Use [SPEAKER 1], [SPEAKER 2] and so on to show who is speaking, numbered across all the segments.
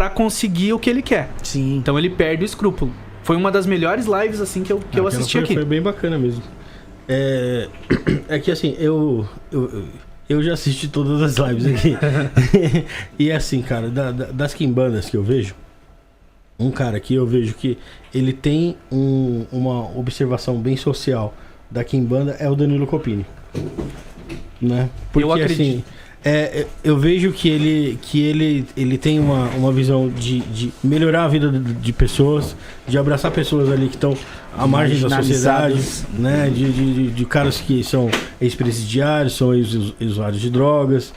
[SPEAKER 1] pra conseguir o que ele quer.
[SPEAKER 2] Sim.
[SPEAKER 1] Então ele perde o escrúpulo. Foi uma das melhores lives, assim, que eu assisti aqui.
[SPEAKER 3] Foi bem bacana mesmo. É que assim, eu já assisti todas as lives aqui. E assim, cara, das quimbandas que eu vejo, um cara que eu vejo que ele tem uma observação bem social da quimbanda é o Danilo Copini. Né? Porque,
[SPEAKER 1] eu acredito.
[SPEAKER 3] Assim, eu vejo que ele tem uma visão de melhorar a vida de pessoas, de abraçar pessoas ali que estão à margem da sociedade, né? De caras que são ex-presidiários, são ex-usuários de drogas.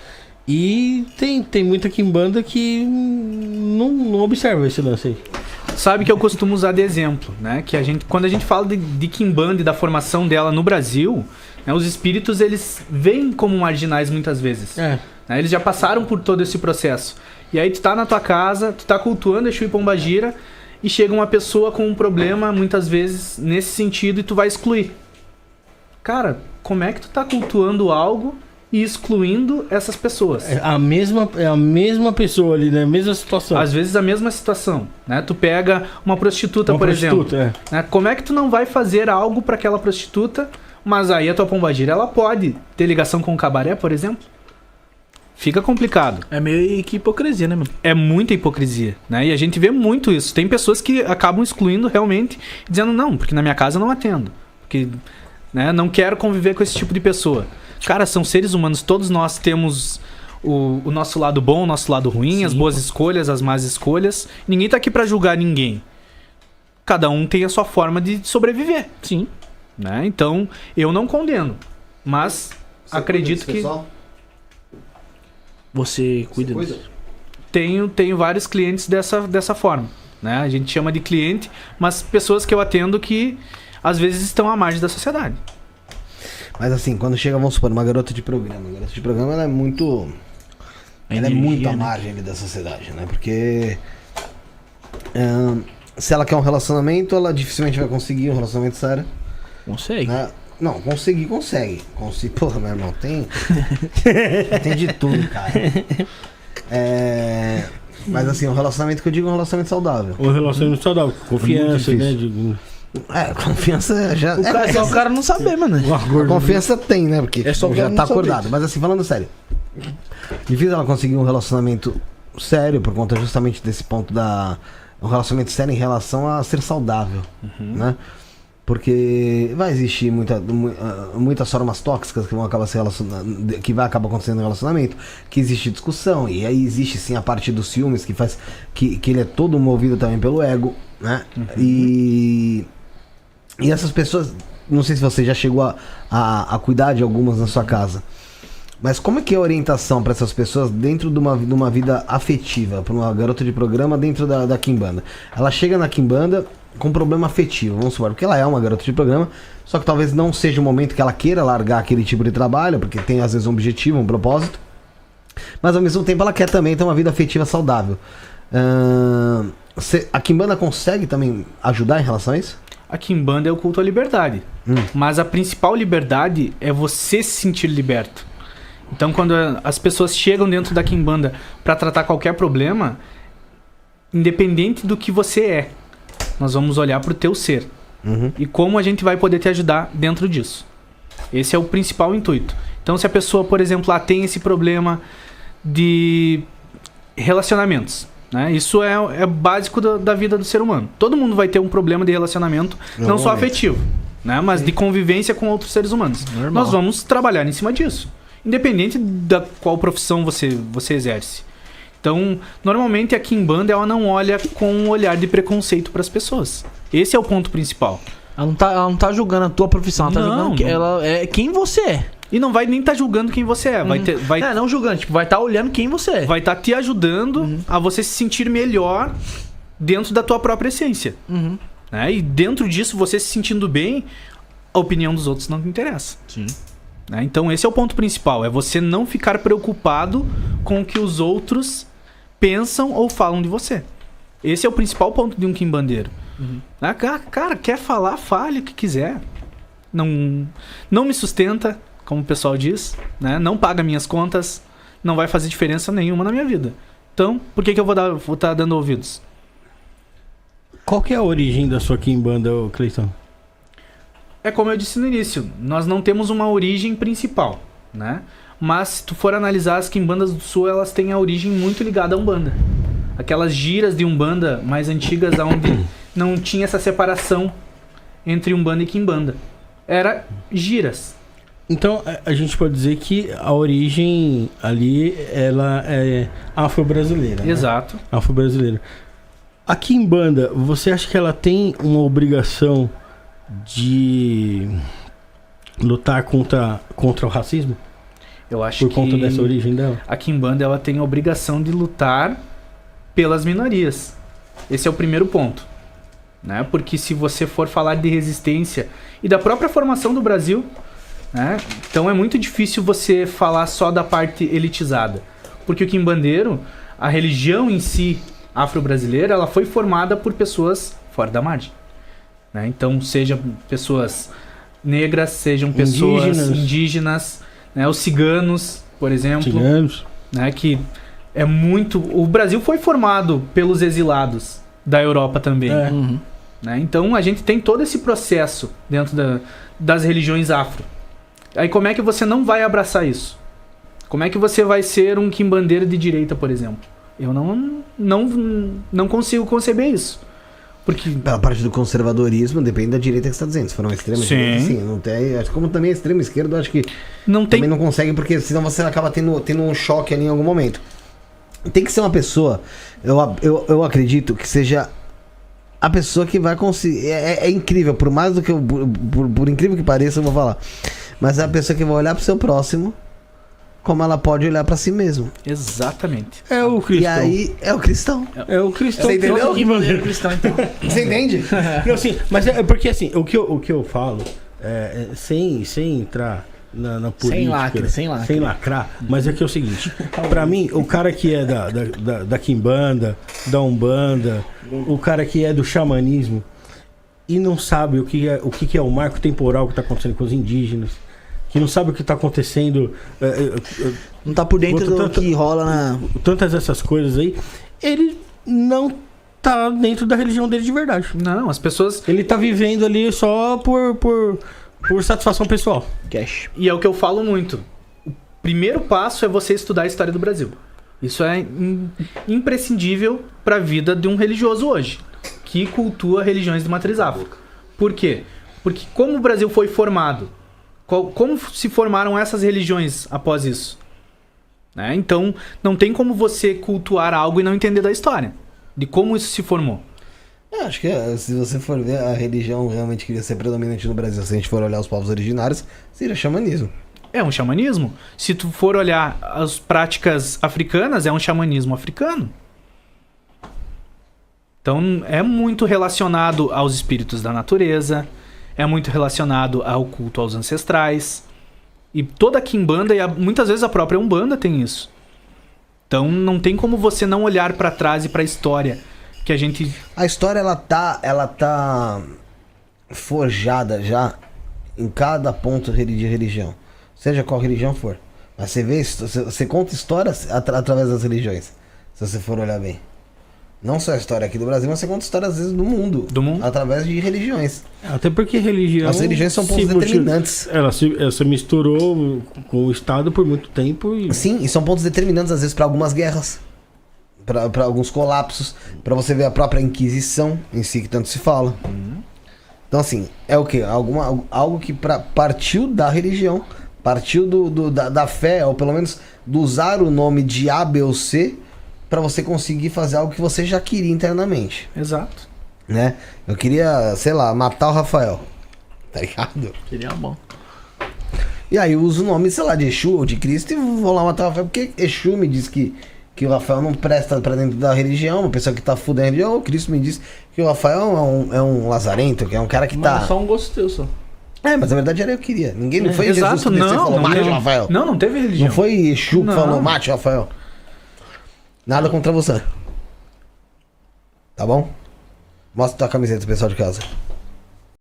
[SPEAKER 3] E tem muita quimbanda que não observa esse lance aí.
[SPEAKER 1] Sabe que eu costumo usar de exemplo, né? Que quando a gente fala de quimbanda e da formação dela no Brasil, né, os espíritos, eles vêm como marginais muitas vezes. Né? Eles já passaram por todo esse processo. E aí tu tá na tua casa, tu tá cultuando Exu e Pombagira, e chega uma pessoa com um problema, muitas vezes, nesse sentido, e tu vai excluir. Cara, como é que tu tá cultuando algo e excluindo essas pessoas?
[SPEAKER 3] É a mesma pessoa ali, né? A mesma situação.
[SPEAKER 1] Às vezes a mesma situação, né? Tu pega uma prostituta, por exemplo. Né? Como é que tu não vai fazer algo para aquela prostituta, mas aí a tua pombagira, ela pode ter ligação com o cabaré, por exemplo? Fica complicado.
[SPEAKER 2] É meio que hipocrisia, né, mano?
[SPEAKER 1] É muita hipocrisia, né? E a gente vê muito isso. Tem pessoas que acabam excluindo realmente, dizendo não, porque na minha casa eu não atendo. Porque, né, não quero conviver com esse tipo de pessoa. Cara, são seres humanos, todos nós temos o nosso lado bom, o nosso lado ruim, as boas escolhas, as más escolhas. Ninguém tá aqui pra julgar ninguém. Cada um tem a sua forma de sobreviver.
[SPEAKER 2] Sim.
[SPEAKER 1] Né? Então, eu não condeno, mas
[SPEAKER 4] Você
[SPEAKER 1] acredito que...
[SPEAKER 4] pessoal?
[SPEAKER 2] Você cuida
[SPEAKER 4] cuida?
[SPEAKER 2] disso?
[SPEAKER 1] Tenho vários clientes dessa forma. Né? A gente chama de cliente, mas pessoas que eu atendo que às vezes estão à margem da sociedade.
[SPEAKER 4] Mas assim, quando chega, vamos supor, uma garota de programa. A garota de programa, ela é muito... Ela é muito à margem ali da sociedade, né? Porque... se ela quer um relacionamento, ela dificilmente vai conseguir um relacionamento sério.
[SPEAKER 2] Consegue.
[SPEAKER 4] Né? Não, consegue. Porra, meu irmão, tem de tudo, cara. Mas assim, um relacionamento que eu digo é um relacionamento saudável.
[SPEAKER 3] Um relacionamento saudável, confiança, né?
[SPEAKER 4] Confiança já...
[SPEAKER 2] É só o cara não saber, mano.
[SPEAKER 4] A confiança tem, né? Porque
[SPEAKER 2] É só
[SPEAKER 4] já
[SPEAKER 2] não
[SPEAKER 4] tá
[SPEAKER 2] saber.
[SPEAKER 4] acordado. Mas assim, falando sério, difícil ela conseguir um relacionamento sério por conta justamente desse ponto um relacionamento sério em relação a ser saudável, né? Porque vai existir muitas formas tóxicas que vão acabar se relacionando, que vai acabar acontecendo no relacionamento, que existe discussão, e aí existe sim a parte dos ciúmes que faz que ele é todo movido também pelo ego, né? E essas pessoas, não sei se você já chegou a cuidar de algumas na sua casa, mas como é que é a orientação para essas pessoas dentro de uma vida afetiva, para uma garota de programa dentro da quimbanda? Ela chega na quimbanda com problema afetivo, vamos supor, porque ela é uma garota de programa, só que talvez não seja o momento que ela queira largar aquele tipo de trabalho, porque tem às vezes um objetivo, um propósito, mas ao mesmo tempo ela quer também ter uma vida afetiva saudável. A quimbanda consegue também ajudar em relação a isso?
[SPEAKER 1] A quimbanda é o culto à liberdade, mas a principal liberdade é você se sentir liberto. Então, quando as pessoas chegam dentro da quimbanda para tratar qualquer problema, independente do que você é, nós vamos olhar para o teu ser. E como a gente vai poder te ajudar dentro disso. Esse é o principal intuito. Então, se a pessoa, por exemplo, tem esse problema de relacionamentos, né? Isso é básico da vida do ser humano. Todo mundo vai ter um problema de relacionamento, não só afetivo, né? Mas de convivência com outros seres humanos.
[SPEAKER 2] Normal.
[SPEAKER 1] Nós vamos trabalhar em cima disso. Independente da qual profissão você exerce. Então, normalmente a quimbanda, ela não olha com um olhar de preconceito para as pessoas. Esse é o ponto principal.
[SPEAKER 2] Ela não tá julgando a tua profissão, ela tá julgando que ela é quem você é.
[SPEAKER 1] E não vai nem estar julgando quem você é.
[SPEAKER 2] Não julgando, tipo, vai estar olhando quem você é.
[SPEAKER 1] Vai estar te ajudando a você se sentir melhor dentro da tua própria essência. Né? E dentro disso, você se sentindo bem, a opinião dos outros não te interessa.
[SPEAKER 2] Sim.
[SPEAKER 1] Né? Então esse é o ponto principal. É você não ficar preocupado com o que os outros pensam ou falam de você. Esse é o principal ponto de um quimbandeiro. Cara, quer falar, fale o que quiser. Não me sustenta, como o pessoal diz, né? Não paga minhas contas, não vai fazer diferença nenhuma na minha vida. Então, por que eu vou estar dando ouvidos?
[SPEAKER 3] Qual que é a origem da sua quimbanda, Cleiton?
[SPEAKER 1] É como eu disse no início, nós não temos uma origem principal, né? Mas se tu for analisar as quimbandas do sul, elas têm a origem muito ligada à Umbanda. Aquelas giras de Umbanda mais antigas, onde não tinha essa separação entre Umbanda e quimbanda. Era giras.
[SPEAKER 3] Então, a gente pode dizer que a origem ali, ela é afro-brasileira, né?
[SPEAKER 1] Exato.
[SPEAKER 3] Afro-brasileira. A quimbanda, você acha que ela tem uma obrigação de lutar contra o racismo?
[SPEAKER 1] Eu acho
[SPEAKER 3] por conta dessa origem dela?
[SPEAKER 1] A quimbanda, ela tem a obrigação de lutar pelas minorias. Esse é o primeiro ponto, né? Porque se você for falar de resistência e da própria formação do Brasil, né? Então é muito difícil você falar só da parte elitizada, porque o quimbandeiro, a religião em si afro-brasileira, ela foi formada por pessoas fora da margem, né? Então sejam pessoas negras, sejam pessoas indígenas, né? Os ciganos, por exemplo, né? Que é muito... O Brasil foi formado pelos exilados da Europa também, né? Então a gente tem todo esse processo dentro das religiões afro. Aí como é que você não vai abraçar isso? Como é que você vai ser um quimbandeiro de direita, por exemplo? Eu não consigo conceber isso. Porque...
[SPEAKER 4] Pela parte do conservadorismo, depende da direita que você está dizendo. Se for uma extrema direita, sim. Não tem, como também a extrema esquerda, eu acho que também não consegue, porque senão você acaba tendo um choque ali em algum momento. Tem que ser uma pessoa, eu acredito que seja a pessoa que vai conseguir... É incrível, por mais do que por incrível que pareça, eu vou falar. Mas é a pessoa que vai olhar pro seu próximo como ela pode olhar pra si mesmo.
[SPEAKER 1] Exatamente.
[SPEAKER 3] É o cristão.
[SPEAKER 4] E aí, é o cristão.
[SPEAKER 3] É o cristão.
[SPEAKER 4] Você entendeu?
[SPEAKER 2] Quimbandeiro cristão, então.
[SPEAKER 4] Você entende?
[SPEAKER 3] Não, assim, mas é porque assim, o que eu falo, sem entrar na política... Sem lacrar, mas é que é o seguinte, pra mim, o cara que é da quimbanda, da umbanda, o cara que é do xamanismo, e não sabe o que é o marco temporal que está acontecendo com os indígenas, que não sabe o que está acontecendo...
[SPEAKER 2] não tá por dentro do que rola na...
[SPEAKER 3] Tantas essas coisas aí, ele não tá dentro da religião dele de verdade.
[SPEAKER 1] Não, as pessoas...
[SPEAKER 3] Ele tá vivendo ali só por satisfação pessoal.
[SPEAKER 2] Cash.
[SPEAKER 1] E é o que eu falo muito. O primeiro passo é você estudar a história do Brasil. Isso é imprescindível para a vida de um religioso hoje, que cultua religiões de matriz afro. Por quê? Porque como o Brasil foi formado, como se formaram essas religiões após isso? Né? Então, não tem como você cultuar algo e não entender da história, de como isso se formou.
[SPEAKER 4] Acho que se você for ver, a religião realmente queria ser predominante no Brasil. Se a gente for olhar os povos originários, seria xamanismo.
[SPEAKER 1] É um xamanismo. Se tu for olhar as práticas africanas, é um xamanismo africano. Então é muito relacionado aos espíritos da natureza, é muito relacionado ao culto aos ancestrais. E toda a quimbanda, e muitas vezes a própria umbanda tem isso. Então não tem como você não olhar para trás e para a história que a gente...
[SPEAKER 4] A história, ela tá forjada já em cada ponto de religião. Seja qual religião for. Mas você conta histórias através das religiões. Se você for olhar bem. Não só a história aqui do Brasil, mas você conta histórias às vezes do mundo. Através de religiões.
[SPEAKER 3] Até porque religião...
[SPEAKER 4] As religiões são pontos determinantes.
[SPEAKER 3] Ela se misturou com o Estado por muito tempo.
[SPEAKER 4] Sim, e são pontos determinantes às vezes para algumas guerras. Para alguns colapsos. Para você ver a própria Inquisição em si, que tanto se fala. Então assim, é o quê? Algo que partiu da religião. Partiu da fé, ou pelo menos do usar o nome de A, B ou C, para você conseguir fazer algo que você já queria internamente.
[SPEAKER 1] Exato.
[SPEAKER 4] Né? Eu queria, sei lá, matar o Rafael. Tá ligado?
[SPEAKER 2] Seria bom.
[SPEAKER 4] E aí eu uso o nome, sei lá, de Exu ou de Cristo e vou lá matar o Rafael, porque Exu me diz que o Rafael não presta pra dentro da religião, uma pessoa que tá fudendo a religião, ou Cristo me diz que o Rafael é um lazarento, que é um cara que tá...
[SPEAKER 2] Mas só um gosto teu, só.
[SPEAKER 4] Mas na verdade era eu que queria. Ninguém não foi
[SPEAKER 1] Exato,
[SPEAKER 4] Jesus que desceu e falou, mate o Rafael.
[SPEAKER 1] Não teve religião.
[SPEAKER 4] Não foi Exu que falou, mate o Rafael. Nada contra você. Tá bom? Mostra tua camiseta, pessoal de casa.